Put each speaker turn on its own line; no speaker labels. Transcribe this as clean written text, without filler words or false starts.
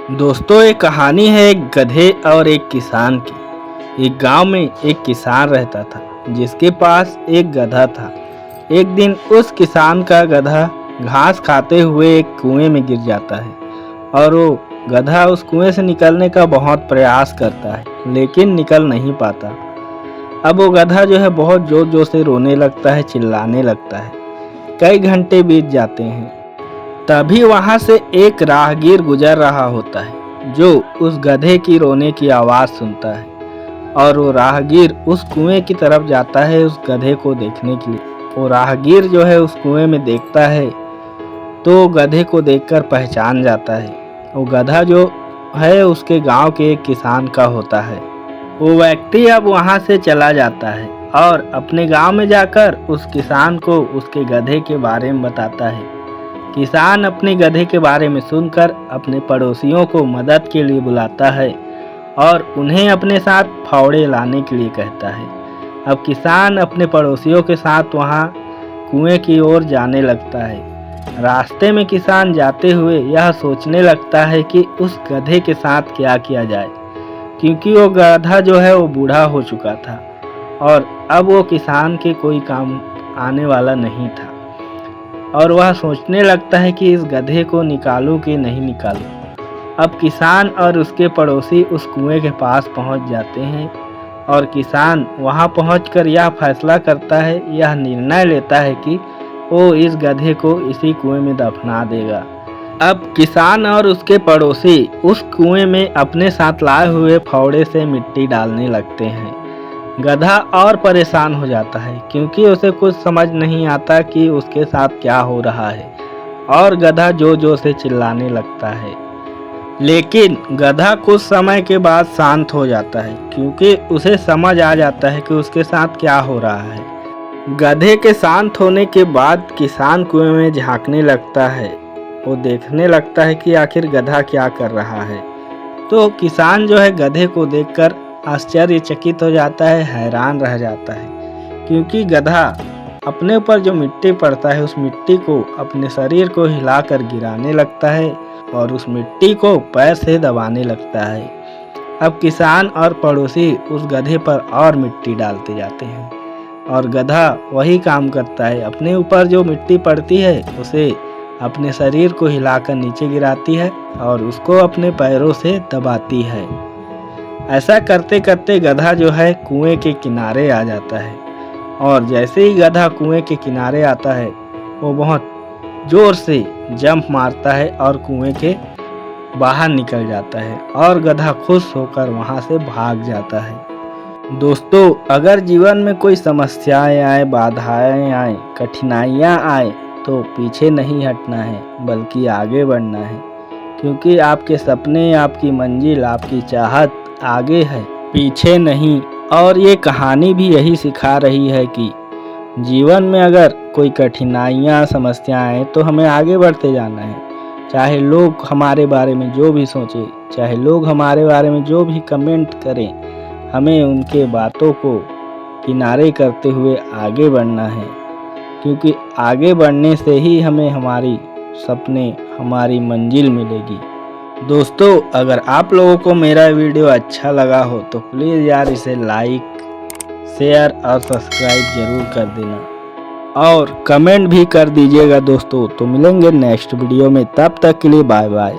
दोस्तों, एक कहानी है एक गधे और एक किसान की। एक गांव में एक किसान रहता था जिसके पास एक गधा था। एक दिन उस किसान का गधा घास खाते हुए एक कुएं में गिर जाता है और वो गधा उस कुएं से निकलने का बहुत प्रयास करता है लेकिन निकल नहीं पाता। अब वो गधा जो है बहुत जोर जोर से रोने लगता है, चिल्लाने लगता है। कई घंटे बीत जाते हैं। तभी वहां से एक राहगीर गुजर रहा होता है जो उस गधे की रोने की आवाज़ सुनता है और वो राहगीर उस कुएं की तरफ जाता है उस गधे को देखने के लिए। वो राहगीर जो है उस कुएं में देखता है तो गधे को देखकर पहचान जाता है। वो गधा जो है उसके गांव के एक किसान का होता है। वो व्यक्ति अब वहां से चला जाता है और अपने गांव में जाकर उस किसान को उसके गधे के बारे में बताता है। किसान अपने गधे के बारे में सुनकर अपने पड़ोसियों को मदद के लिए बुलाता है और उन्हें अपने साथ फावड़े लाने के लिए कहता है। अब किसान अपने पड़ोसियों के साथ वहां कुएं की ओर जाने लगता है। रास्ते में किसान जाते हुए यह सोचने लगता है कि उस गधे के साथ क्या किया जाए, क्योंकि वो गधा जो है वो बूढ़ा हो चुका था और अब वो किसान के कोई काम आने वाला नहीं था। और वह सोचने लगता है कि इस गधे को निकालूं कि नहीं निकालूं। अब किसान और उसके पड़ोसी उस कुएं के पास पहुंच जाते हैं और किसान वहां पहुंचकर यह फैसला करता है, यह निर्णय लेता है कि वो इस गधे को इसी कुएं में दफना देगा। अब किसान और उसके पड़ोसी उस कुएं में अपने साथ लाए हुए फावड़े से मिट्टी डालने लगते हैं। गधा और परेशान हो जाता है क्योंकि उसे कुछ समझ नहीं आता कि उसके साथ क्या हो रहा है और गधा जोर जोर से चिल्लाने लगता है। लेकिन गधा कुछ समय के बाद शांत हो जाता है क्योंकि उसे समझ आ जाता है कि उसके साथ क्या हो रहा है। गधे के शांत होने के बाद किसान कुएं में झांकने लगता है। वो देखने लगता है कि आखिर गधा क्या कर रहा है। तो किसान जो है गधे को देखकर आश्चर्यचकित हो जाता है, हैरान रह जाता है, क्योंकि गधा अपने ऊपर जो मिट्टी पड़ता है उस मिट्टी को अपने शरीर को हिलाकर गिराने लगता है और उस मिट्टी को पैर से दबाने लगता है। अब किसान और पड़ोसी उस गधे पर और मिट्टी डालते जाते हैं और गधा वही काम करता है, अपने ऊपर जो मिट्टी पड़ती है उसे अपने शरीर को हिलाकर नीचे गिराती है और उसको अपने पैरों से दबाती है। ऐसा करते करते गधा जो है कुएं के किनारे आ जाता है और जैसे ही गधा कुएं के किनारे आता है वो बहुत जोर से जंप मारता है और कुएं के बाहर निकल जाता है और गधा खुश होकर वहां से भाग जाता है। दोस्तों, अगर जीवन में कोई समस्याएं आए, बाधाएं आए, कठिनाइयां आए तो पीछे नहीं हटना है बल्कि आगे बढ़ना है, क्योंकि आपके सपने, आपकी मंजिल, आपकी चाहत आगे है, पीछे नहीं। और ये कहानी भी यही सिखा रही है कि जीवन में अगर कोई कठिनाइयाँ, समस्याएं आए तो हमें आगे बढ़ते जाना है। चाहे लोग हमारे बारे में जो भी सोचें, चाहे लोग हमारे बारे में जो भी कमेंट करें, हमें उनके बातों को किनारे करते हुए आगे बढ़ना है, क्योंकि आगे बढ़ने से ही हमें हमारी सपने, हमारी मंजिल मिलेगी। दोस्तों, अगर आप लोगों को मेरा वीडियो अच्छा लगा हो तो प्लीज़ यार इसे लाइक, शेयर और सब्सक्राइब ज़रूर कर देना और कमेंट भी कर दीजिएगा दोस्तों। तो मिलेंगे नेक्स्ट वीडियो में, तब तक के लिए बाय बाय।